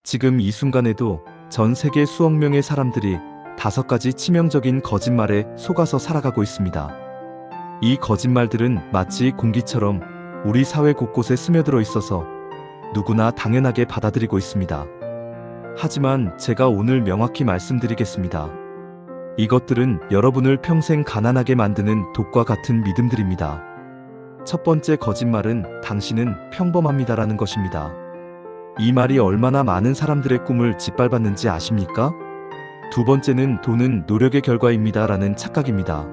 지금 이 순간에도 전 세계 수억 명의 사람들이 5가지 치명적인 거짓말에 속아서 살아가고 있습니다. 이 거짓말들은 마치 공기처럼 우리 사회 곳곳에 스며들어 있어서 누구나 당연하게 받아들이고 있습니다. 하지만 제가 오늘 명확히 말씀드리겠습니다. 이것들은 여러분을 평생 가난하게 만드는 독과 같은 믿음들입니다. 첫 번째 거짓말은 당신은 평범합니다라는 것입니다. 이 말이 얼마나 많은 사람들의 꿈을 짓밟았는지 아십니까? 두 번째는 돈은 노력의 결과입니다라는 착각입니다.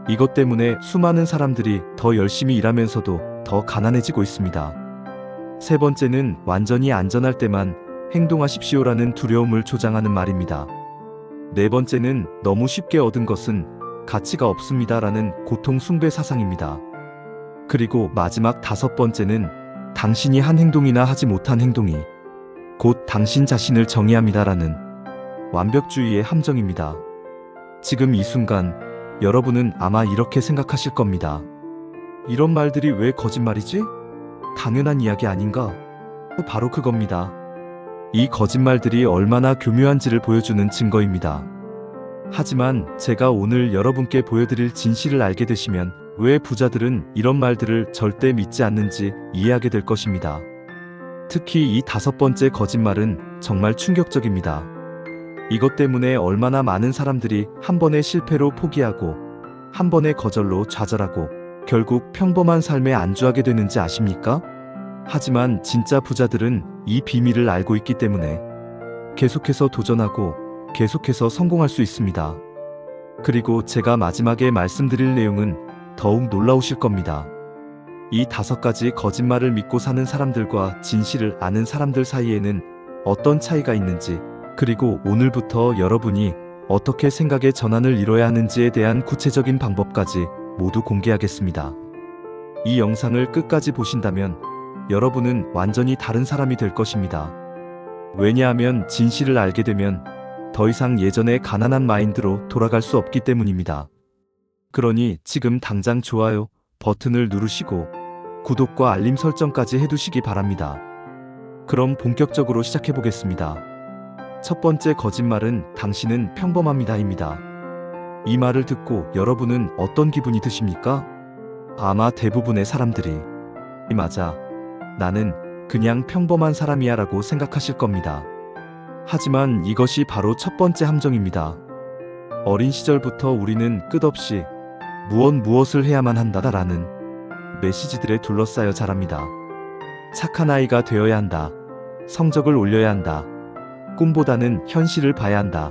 이것 때문에 수많은 사람들이 더 열심히 일하면서도 더 가난해지고 있습니다. 세 번째는 완전히 안전할 때만 행동하십시오라는 두려움을 조장하는 말입니다. 네 번째는 너무 쉽게 얻은 것은 가치가 없습니다라는 고통 숭배 사상입니다. 그리고 마지막 5번째는 당신이 한 행동이나 하지 못한 행동이 곧 당신 자신을 정의합니다라는 완벽주의의 함정입니다. 지금 이 순간 여러분은 아마 이렇게 생각하실 겁니다. 이런 말들이 왜 거짓말이지? 당연한 이야기 아닌가? 바로 그겁니다. 이 거짓말들이 얼마나 교묘한지를 보여주는 증거입니다. 하지만 제가 오늘 여러분께 보여드릴 진실을 알게 되시면 왜 부자들은 이런 말들을 절대 믿지 않는지 이해하게 될 것입니다. 특히 이 5번째 거짓말은 정말 충격적입니다. 이것 때문에 얼마나 많은 사람들이 한 번의 실패로 포기하고 한 번의 거절로 좌절하고 결국 평범한 삶에 안주하게 되는지 아십니까? 하지만 진짜 부자들은 이 비밀을 알고 있기 때문에 계속해서 도전하고 계속해서 성공할 수 있습니다. 그리고 제가 마지막에 말씀드릴 내용은 더욱 놀라우실 겁니다. 이 5가지 거짓말을 믿고 사는 사람들과 진실을 아는 사람들 사이에는 어떤 차이가 있는지, 그리고 오늘부터 여러분이 어떻게 생각의 전환을 이뤄야 하는지에 대한 구체적인 방법까지 모두 공개하겠습니다. 이 영상을 끝까지 보신다면 여러분은 완전히 다른 사람이 될 것입니다. 왜냐하면 진실을 알게 되면 더 이상 예전의 가난한 마인드로 돌아갈 수 없기 때문입니다. 그러니 지금 당장 좋아요 버튼을 누르시고 구독과 알림 설정까지 해두시기 바랍니다. 그럼 본격적으로 시작해보겠습니다. 첫 번째 거짓말은 당신은 평범합니다입니다. 이 말을 듣고 여러분은 어떤 기분이 드십니까? 아마 대부분의 사람들이 맞아, 나는 그냥 평범한 사람이야 라고 생각하실 겁니다. 하지만 이것이 바로 첫 번째 함정입니다. 어린 시절부터 우리는 끝없이 무엇을 해야만 한다라는 메시지들에 둘러싸여 자랍니다. 착한 아이가 되어야 한다. 성적을 올려야 한다. 꿈보다는 현실을 봐야 한다.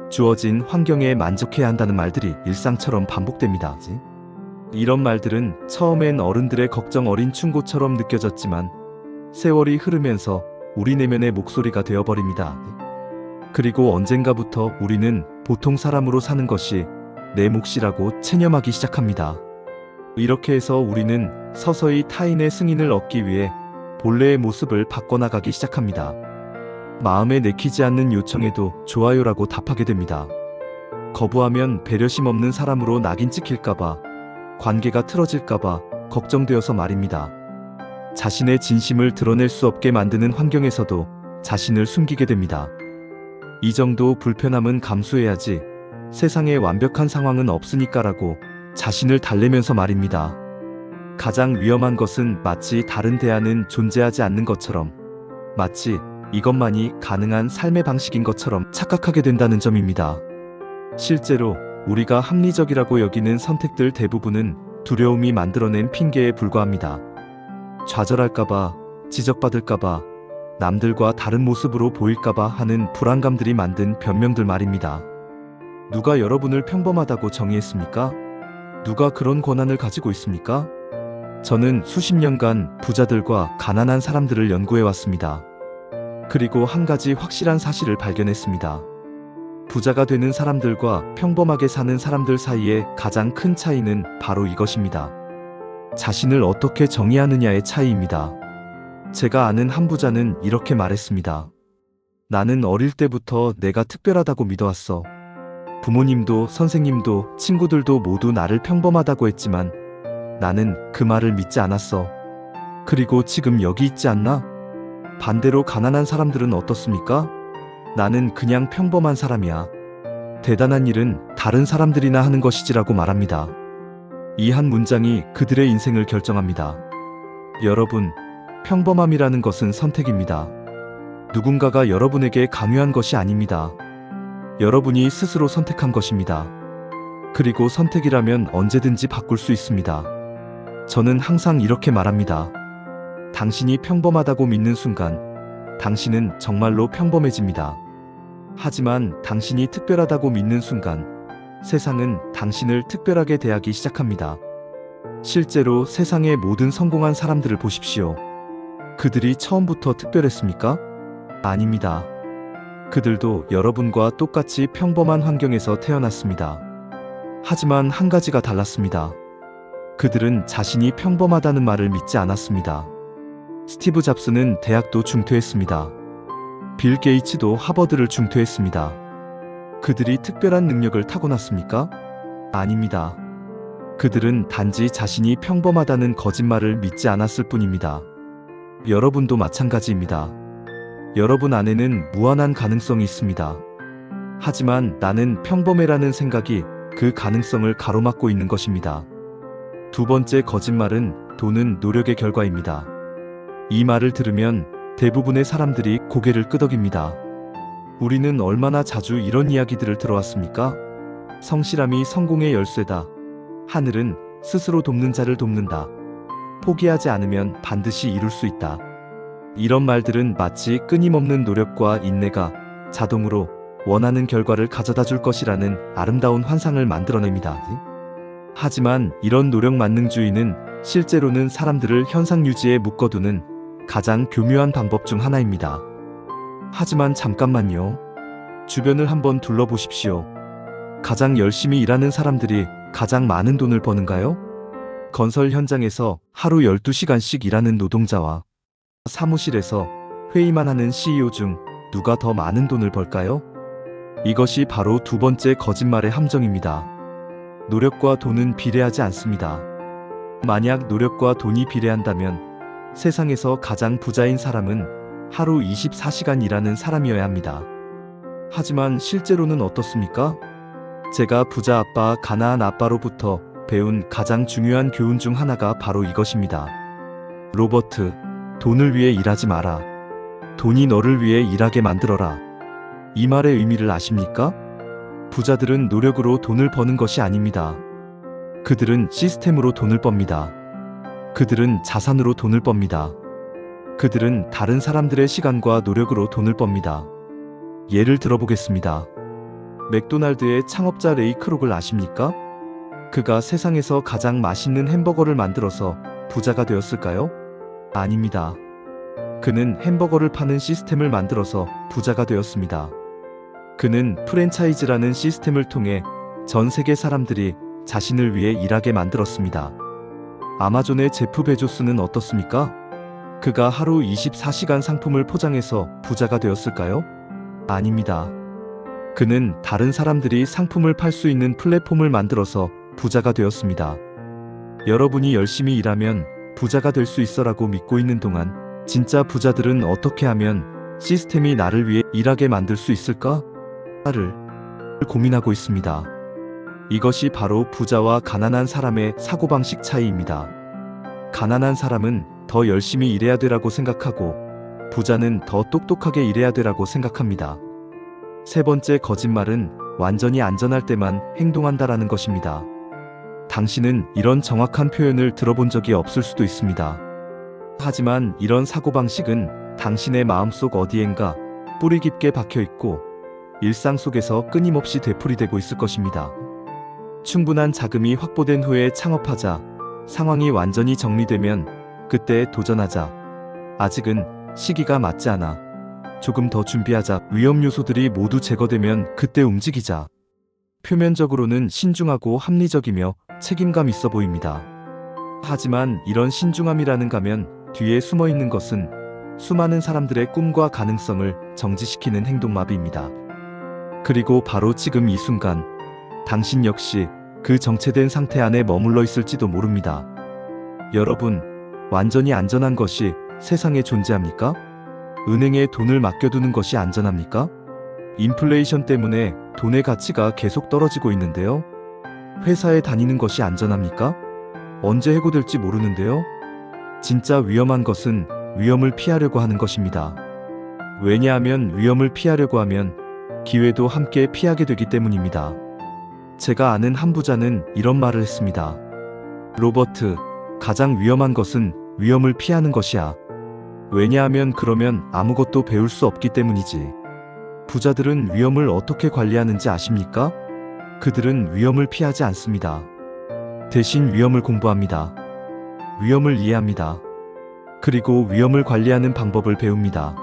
주어진 환경에 만족해야 한다는 말들이 일상처럼 반복됩니다. 이런 말들은 처음엔 어른들의 걱정 어린 충고처럼 느껴졌지만 세월이 흐르면서 우리 내면의 목소리가 되어버립니다. 그리고 언젠가부터 우리는 보통 사람으로 사는 것이 내 몫이라고 체념하기 시작합니다. 이렇게 해서 우리는 서서히 타인의 승인을 얻기 위해 본래의 모습을 바꿔나가기 시작합니다. 마음에 내키지 않는 요청에도 좋아요라고 답하게 됩니다. 거부하면 배려심 없는 사람으로 낙인 찍힐까봐, 관계가 틀어질까봐 걱정되어서 말입니다. 자신의 진심을 드러낼 수 없게 만드는 환경에서도 자신을 숨기게 됩니다. 이 정도 불편함은 감수해야지, 세상에 완벽한 상황은 없으니까라고 자신을 달래면서 말입니다. 가장 위험한 것은 마치 다른 대안은 존재하지 않는 것처럼, 마치 이것만이 가능한 삶의 방식인 것처럼 착각하게 된다는 점입니다. 실제로 우리가 합리적이라고 여기는 선택들 대부분은 두려움이 만들어낸 핑계에 불과합니다. 좌절할까봐, 지적받을까봐, 남들과 다른 모습으로 보일까봐 하는 불안감들이 만든 변명들 말입니다. 누가 여러분을 평범하다고 정의했습니까? 누가 그런 권한을 가지고 있습니까? 저는 수십 년간 부자들과 가난한 사람들을 연구해왔습니다. 그리고 한 가지 확실한 사실을 발견했습니다. 부자가 되는 사람들과 평범하게 사는 사람들 사이의 가장 큰 차이는 바로 이것입니다. 자신을 어떻게 정의하느냐의 차이입니다. 제가 아는 한 부자는 이렇게 말했습니다. 나는 어릴 때부터 내가 특별하다고 믿어왔어. 부모님도 선생님도 친구들도 모두 나를 평범하다고 했지만 나는 그 말을 믿지 않았어. 그리고 지금 여기 있지 않나? 반대로 가난한 사람들은 어떻습니까? 나는 그냥 평범한 사람이야. 대단한 일은 다른 사람들이나 하는 것이지라고 말합니다. 이 한 문장이 그들의 인생을 결정합니다. 여러분, 평범함이라는 것은 선택입니다. 누군가가 여러분에게 강요한 것이 아닙니다. 여러분이 스스로 선택한 것입니다. 그리고 선택이라면 언제든지 바꿀 수 있습니다. 저는 항상 이렇게 말합니다. 당신이 평범하다고 믿는 순간, 당신은 정말로 평범해집니다. 하지만 당신이 특별하다고 믿는 순간, 세상은 당신을 특별하게 대하기 시작합니다. 실제로 세상의 모든 성공한 사람들을 보십시오. 그들이 처음부터 특별했습니까? 아닙니다. 그들도 여러분과 똑같이 평범한 환경에서 태어났습니다. 하지만 한 가지가 달랐습니다. 그들은 자신이 평범하다는 말을 믿지 않았습니다. 스티브 잡스는 대학도 중퇴했습니다. 빌 게이츠도 하버드를 중퇴했습니다. 그들이 특별한 능력을 타고났습니까? 아닙니다. 그들은 단지 자신이 평범하다는 거짓말을 믿지 않았을 뿐입니다. 여러분도 마찬가지입니다. 여러분 안에는 무한한 가능성이 있습니다. 하지만 나는 평범해라는 생각이 그 가능성을 가로막고 있는 것입니다. 두 번째 거짓말은 돈은 노력의 결과입니다. 이 말을 들으면 대부분의 사람들이 고개를 끄덕입니다. 우리는 얼마나 자주 이런 이야기들을 들어왔습니까? 성실함이 성공의 열쇠다. 하늘은 스스로 돕는 자를 돕는다. 포기하지 않으면 반드시 이룰 수 있다. 이런 말들은 마치 끊임없는 노력과 인내가 자동으로 원하는 결과를 가져다 줄 것이라는 아름다운 환상을 만들어냅니다. 하지만 이런 노력 만능주의는 실제로는 사람들을 현상 유지에 묶어두는 가장 교묘한 방법 중 하나입니다. 하지만 잠깐만요. 주변을 한번 둘러보십시오. 가장 열심히 일하는 사람들이 가장 많은 돈을 버는가요? 건설 현장에서 하루 12시간씩 일하는 노동자와 사무실에서 회의만 하는 CEO 중 누가 더 많은 돈을 벌까요? 이것이 바로 두 번째 거짓말의 함정입니다. 노력과 돈은 비례하지 않습니다. 만약 노력과 돈이 비례한다면 세상에서 가장 부자인 사람은 하루 24시간 일하는 사람이어야 합니다. 하지만 실제로는 어떻습니까? 제가 부자 아빠, 가난한 아빠로부터 배운 가장 중요한 교훈 중 하나가 바로 이것입니다. 로버트, 돈을 위해 일하지 마라. 돈이 너를 위해 일하게 만들어라. 이 말의 의미를 아십니까? 부자들은 노력으로 돈을 버는 것이 아닙니다. 그들은 시스템으로 돈을 멉니다. 그들은 자산으로 돈을 멉니다. 그들은 다른 사람들의 시간과 노력으로 돈을 멉니다. 예를 들어보겠습니다. 맥도날드의 창업자 레이 크록을 아십니까? 그가 세상에서 가장 맛있는 햄버거를 만들어서 부자가 되었을까요? 아닙니다. 그는 햄버거를 파는 시스템을 만들어서 부자가 되었습니다. 그는 프랜차이즈라는 시스템을 통해 전 세계 사람들이 자신을 위해 일하게 만들었습니다. 아마존의 제프 베조스는 어떻습니까? 그가 하루 24시간 상품을 포장해서 부자가 되었을까요? 아닙니다. 그는 다른 사람들이 상품을 팔 수 있는 플랫폼을 만들어서 부자가 되었습니다. 여러분이 열심히 일하면 부자가 될 수 있어라고 믿고 있는 동안 진짜 부자들은 어떻게 하면 시스템이 나를 위해 일하게 만들 수 있을까? 를 고민하고 있습니다. 이것이 바로 부자와 가난한 사람의 사고방식 차이입니다. 가난한 사람은 더 열심히 일해야 되라고 생각하고 부자는 더 똑똑하게 일해야 되라고 생각합니다. 세 번째 거짓말은 완전히 안전할 때만 행동한다라는 것입니다. 당신은 이런 정확한 표현을 들어본 적이 없을 수도 있습니다. 하지만 이런 사고방식은 당신의 마음속 어디엔가 뿌리 깊게 박혀 있고 일상 속에서 끊임없이 되풀이되고 있을 것입니다. 충분한 자금이 확보된 후에 창업하자. 상황이 완전히 정리되면 그때 도전하자. 아직은 시기가 맞지 않아. 조금 더 준비하자. 위험 요소들이 모두 제거되면 그때 움직이자. 표면적으로는 신중하고 합리적이며 책임감 있어 보입니다. 하지만 이런 신중함이라는 가면 뒤에 숨어 있는 것은 수많은 사람들의 꿈과 가능성을 정지시키는 행동마비입니다. 그리고 바로 지금 이 순간 당신 역시 그 정체된 상태 안에 머물러 있을지도 모릅니다. 여러분, 완전히 안전한 것이 세상에 존재합니까? 은행에 돈을 맡겨두는 것이 안전합니까? 인플레이션 때문에 돈의 가치가 계속 떨어지고 있는데요. 회사에 다니는 것이 안전합니까? 언제 해고될지 모르는데요. 진짜 위험한 것은 위험을 피하려고 하는 것입니다. 왜냐하면 위험을 피하려고 하면 기회도 함께 피하게 되기 때문입니다. 제가 아는 한 부자는 이런 말을 했습니다. 로버트, 가장 위험한 것은 위험을 피하는 것이야. 왜냐하면 그러면 아무것도 배울 수 없기 때문이지. 부자들은 위험을 어떻게 관리하는지 아십니까? 그들은 위험을 피하지 않습니다. 대신 위험을 공부합니다. 위험을 이해합니다. 그리고 위험을 관리하는 방법을 배웁니다.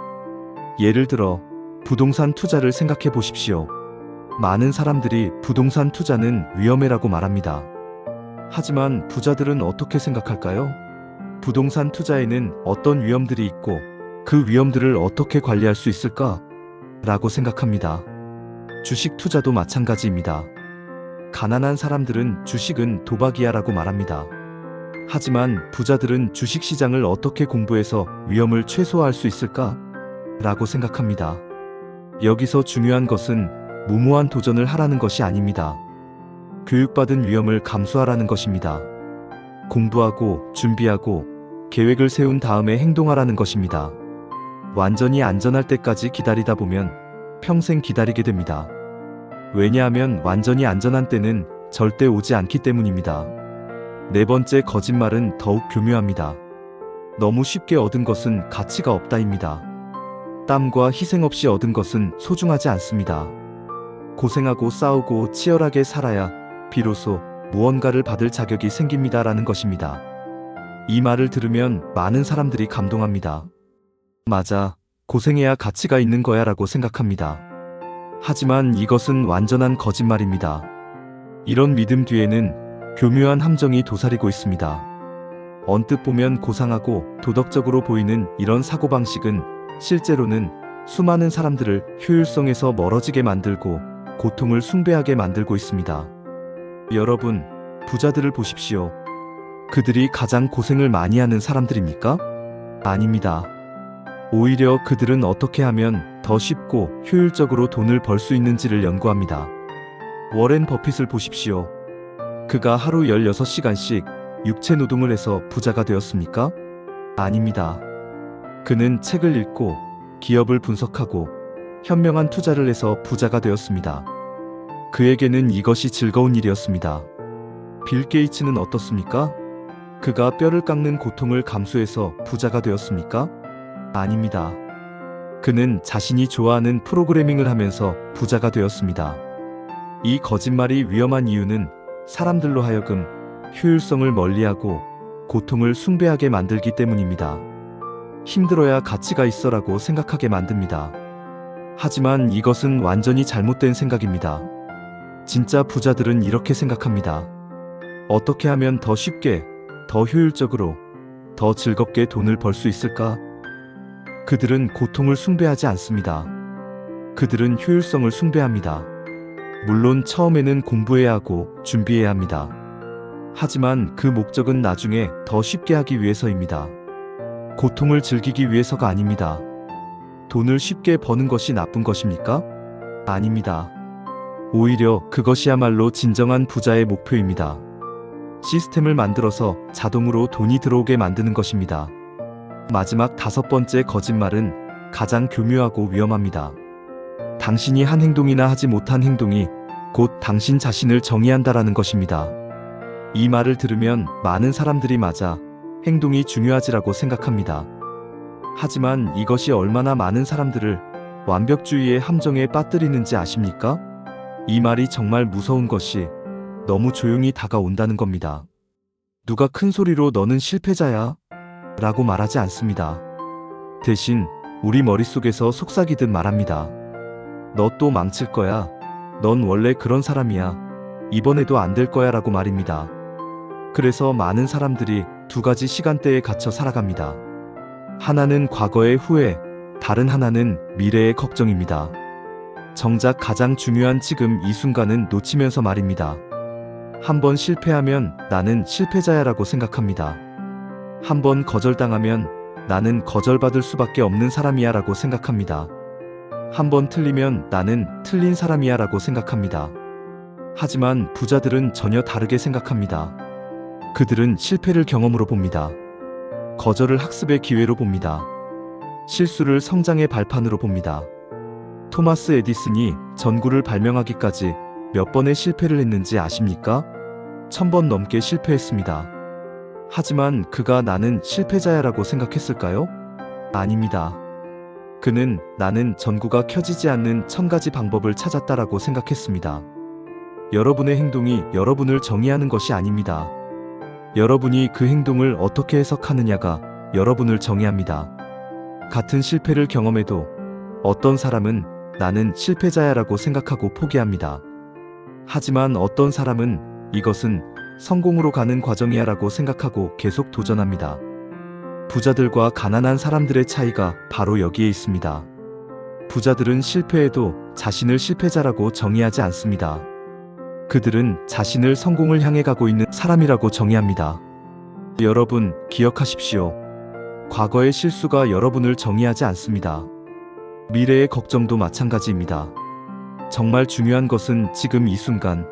예를 들어 부동산 투자를 생각해 보십시오. 많은 사람들이 부동산 투자는 위험해라고 말합니다. 하지만 부자들은 어떻게 생각할까요? 부동산 투자에는 어떤 위험들이 있고 그 위험들을 어떻게 관리할 수 있을까? 라고 생각합니다. 주식 투자도 마찬가지입니다. 가난한 사람들은 주식은 도박이야 라고 말합니다. 하지만 부자들은 주식시장을 어떻게 공부해서 위험을 최소화할 수 있을까? 라고 생각합니다. 여기서 중요한 것은 무모한 도전을 하라는 것이 아닙니다. 교육받은 위험을 감수하라는 것입니다. 공부하고 준비하고 계획을 세운 다음에 행동하라는 것입니다. 완전히 안전할 때까지 기다리다 보면 평생 기다리게 됩니다. 왜냐하면 완전히 안전한 때는 절대 오지 않기 때문입니다. 네 번째 거짓말은 더욱 교묘합니다. 너무 쉽게 얻은 것은 가치가 없다입니다. 땀과 희생 없이 얻은 것은 소중하지 않습니다. 고생하고 싸우고 치열하게 살아야 비로소 무언가를 받을 자격이 생깁니다라는 것입니다. 이 말을 들으면 많은 사람들이 감동합니다. 맞아, 고생해야 가치가 있는 거야 라고 생각합니다. 하지만 이것은 완전한 거짓말입니다. 이런 믿음 뒤에는 교묘한 함정이 도사리고 있습니다. 언뜻 보면 고상하고 도덕적으로 보이는 이런 사고방식은 실제로는 수많은 사람들을 효율성에서 멀어지게 만들고 고통을 숭배하게 만들고 있습니다. 여러분, 부자들을 보십시오. 그들이 가장 고생을 많이 하는 사람들입니까? 아닙니다. 오히려 그들은 어떻게 하면 더 쉽고 효율적으로 돈을 벌 수 있는지를 연구합니다. 워렌 버핏을 보십시오. 그가 하루 16시간씩 육체 노동을 해서 부자가 되었습니까? 아닙니다. 그는 책을 읽고 기업을 분석하고 현명한 투자를 해서 부자가 되었습니다. 그에게는 이것이 즐거운 일이었습니다. 빌 게이츠는 어떻습니까? 그가 뼈를 깎는 고통을 감수해서 부자가 되었습니까? 아닙니다. 그는 자신이 좋아하는 프로그래밍을 하면서 부자가 되었습니다. 이 거짓말이 위험한 이유는 사람들로 하여금 효율성을 멀리하고 고통을 숭배하게 만들기 때문입니다. 힘들어야 가치가 있어라고 생각하게 만듭니다. 하지만 이것은 완전히 잘못된 생각입니다. 진짜 부자들은 이렇게 생각합니다. 어떻게 하면 더 쉽게, 더 효율적으로, 더 즐겁게 돈을 벌 수 있을까? 그들은 고통을 숭배하지 않습니다. 그들은 효율성을 숭배합니다. 물론 처음에는 공부해야 하고 준비해야 합니다. 하지만 그 목적은 나중에 더 쉽게 하기 위해서입니다. 고통을 즐기기 위해서가 아닙니다. 돈을 쉽게 버는 것이 나쁜 것입니까? 아닙니다. 오히려 그것이야말로 진정한 부자의 목표입니다. 시스템을 만들어서 자동으로 돈이 들어오게 만드는 것입니다. 마지막 5번째 거짓말은 가장 교묘하고 위험합니다. 당신이 한 행동이나 하지 못한 행동이 곧 당신 자신을 정의한다라는 것입니다. 이 말을 들으면 많은 사람들이 맞아, 행동이 중요하지라고 생각합니다. 하지만 이것이 얼마나 많은 사람들을 완벽주의의 함정에 빠뜨리는지 아십니까? 이 말이 정말 무서운 것이 너무 조용히 다가온다는 겁니다. 누가 큰 소리로 너는 실패자야 라고 말하지 않습니다. 대신 우리 머릿속에서 속삭이듯 말합니다. 너 또 망칠 거야. 넌 원래 그런 사람이야. 이번에도 안 될 거야 라고 말입니다. 그래서 많은 사람들이 두 가지 시간대에 갇혀 살아갑니다. 하나는 과거의 후회, 다른 하나는 미래의 걱정입니다. 정작 가장 중요한 지금 이 순간은 놓치면서 말입니다. 한번 실패하면 나는 실패자야라고 생각합니다. 한번 거절당하면 나는 거절받을 수밖에 없는 사람이야 라고 생각합니다. 한번 틀리면 나는 틀린 사람이야 라고 생각합니다. 하지만 부자들은 전혀 다르게 생각합니다. 그들은 실패를 경험으로 봅니다. 거절을 학습의 기회로 봅니다. 실수를 성장의 발판으로 봅니다. 토마스 에디슨이 전구를 발명하기까지 몇 번의 실패를 했는지 아십니까? 1000번 넘게 실패했습니다. 하지만 그가 나는 실패자야라고 생각했을까요? 아닙니다. 그는 나는 전구가 켜지지 않는 1000가지 방법을 찾았다라고 생각했습니다. 여러분의 행동이 여러분을 정의하는 것이 아닙니다. 여러분이 그 행동을 어떻게 해석하느냐가 여러분을 정의합니다. 같은 실패를 경험해도 어떤 사람은 나는 실패자야라고 생각하고 포기합니다. 하지만 어떤 사람은 이것은 성공으로 가는 과정이야라고 생각하고 계속 도전합니다. 부자들과 가난한 사람들의 차이가 바로 여기에 있습니다. 부자들은 실패해도 자신을 실패자라고 정의하지 않습니다. 그들은 자신을 성공을 향해 가고 있는 사람이라고 정의합니다. 여러분, 기억하십시오. 과거의 실수가 여러분을 정의하지 않습니다. 미래의 걱정도 마찬가지입니다. 정말 중요한 것은 지금 이 순간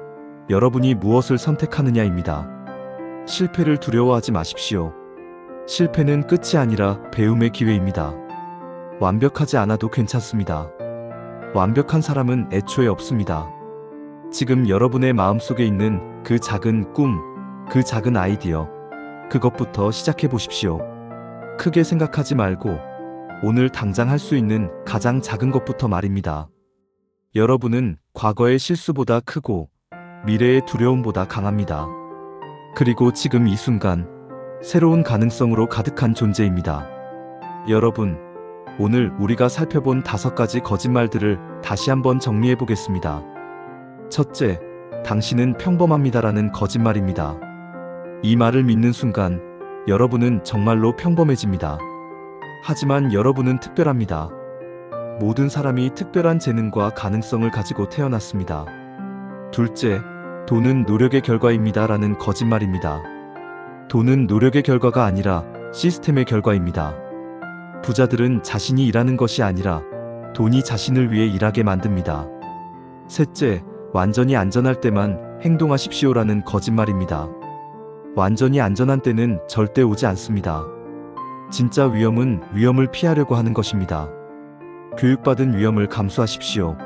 여러분이 무엇을 선택하느냐입니다. 실패를 두려워하지 마십시오. 실패는 끝이 아니라 배움의 기회입니다. 완벽하지 않아도 괜찮습니다. 완벽한 사람은 애초에 없습니다. 지금 여러분의 마음속에 있는 그 작은 꿈, 그 작은 아이디어, 그것부터 시작해 보십시오. 크게 생각하지 말고 오늘 당장 할 수 있는 가장 작은 것부터 말입니다. 여러분은 과거의 실수보다 크고 미래의 두려움보다 강합니다. 그리고 지금 이 순간 새로운 가능성으로 가득한 존재입니다. 여러분, 오늘 우리가 살펴본 5가지 거짓말들을 다시 한번 정리해 보겠습니다. 첫째, 당신은 평범합니다라는 거짓말입니다. 이 말을 믿는 순간 여러분은 정말로 평범해집니다. 하지만 여러분은 특별합니다. 모든 사람이 특별한 재능과 가능성을 가지고 태어났습니다. 둘째, 돈은 노력의 결과입니다라는 거짓말입니다. 돈은 노력의 결과가 아니라 시스템의 결과입니다. 부자들은 자신이 일하는 것이 아니라 돈이 자신을 위해 일하게 만듭니다. 셋째, 완전히 안전할 때만 행동하십시오라는 거짓말입니다. 완전히 안전한 때는 절대 오지 않습니다. 진짜 위험은 위험을 피하려고 하는 것입니다. 교육받은 위험을 감수하십시오.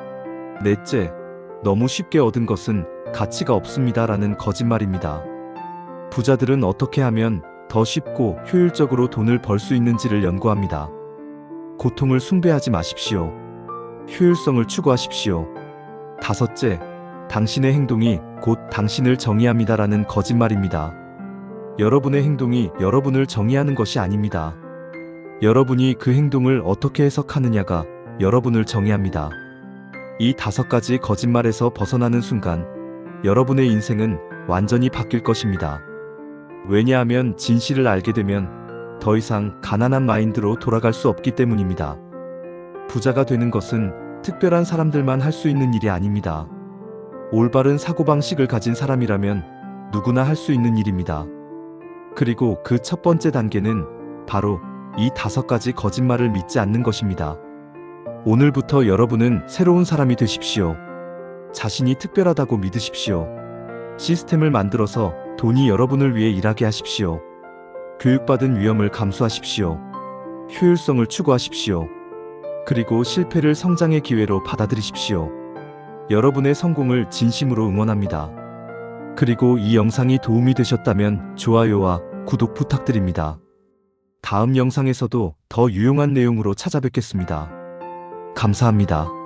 넷째, 너무 쉽게 얻은 것은 가치가 없습니다라는 거짓말입니다. 부자들은 어떻게 하면 더 쉽고 효율적으로 돈을 벌 수 있는지를 연구합니다. 고통을 숭배하지 마십시오. 효율성을 추구하십시오. 다섯째, 당신의 행동이 곧 당신을 정의합니다라는 거짓말입니다. 여러분의 행동이 여러분을 정의하는 것이 아닙니다. 여러분이 그 행동을 어떻게 해석하느냐가 여러분을 정의합니다. 이 5가지 거짓말에서 벗어나는 순간 여러분의 인생은 완전히 바뀔 것입니다. 왜냐하면 진실을 알게 되면 더 이상 가난한 마인드로 돌아갈 수 없기 때문입니다. 부자가 되는 것은 특별한 사람들만 할 수 있는 일이 아닙니다. 올바른 사고방식을 가진 사람이라면 누구나 할 수 있는 일입니다. 그리고 그 첫 번째 단계는 바로 이 5가지 거짓말을 믿지 않는 것입니다. 오늘부터 여러분은 새로운 사람이 되십시오. 자신이 특별하다고 믿으십시오. 시스템을 만들어서 돈이 여러분을 위해 일하게 하십시오. 교육받은 위험을 감수하십시오. 효율성을 추구하십시오. 그리고 실패를 성장의 기회로 받아들이십시오. 여러분의 성공을 진심으로 응원합니다. 그리고 이 영상이 도움이 되셨다면 좋아요와 구독 부탁드립니다. 다음 영상에서도 더 유용한 내용으로 찾아뵙겠습니다. 감사합니다.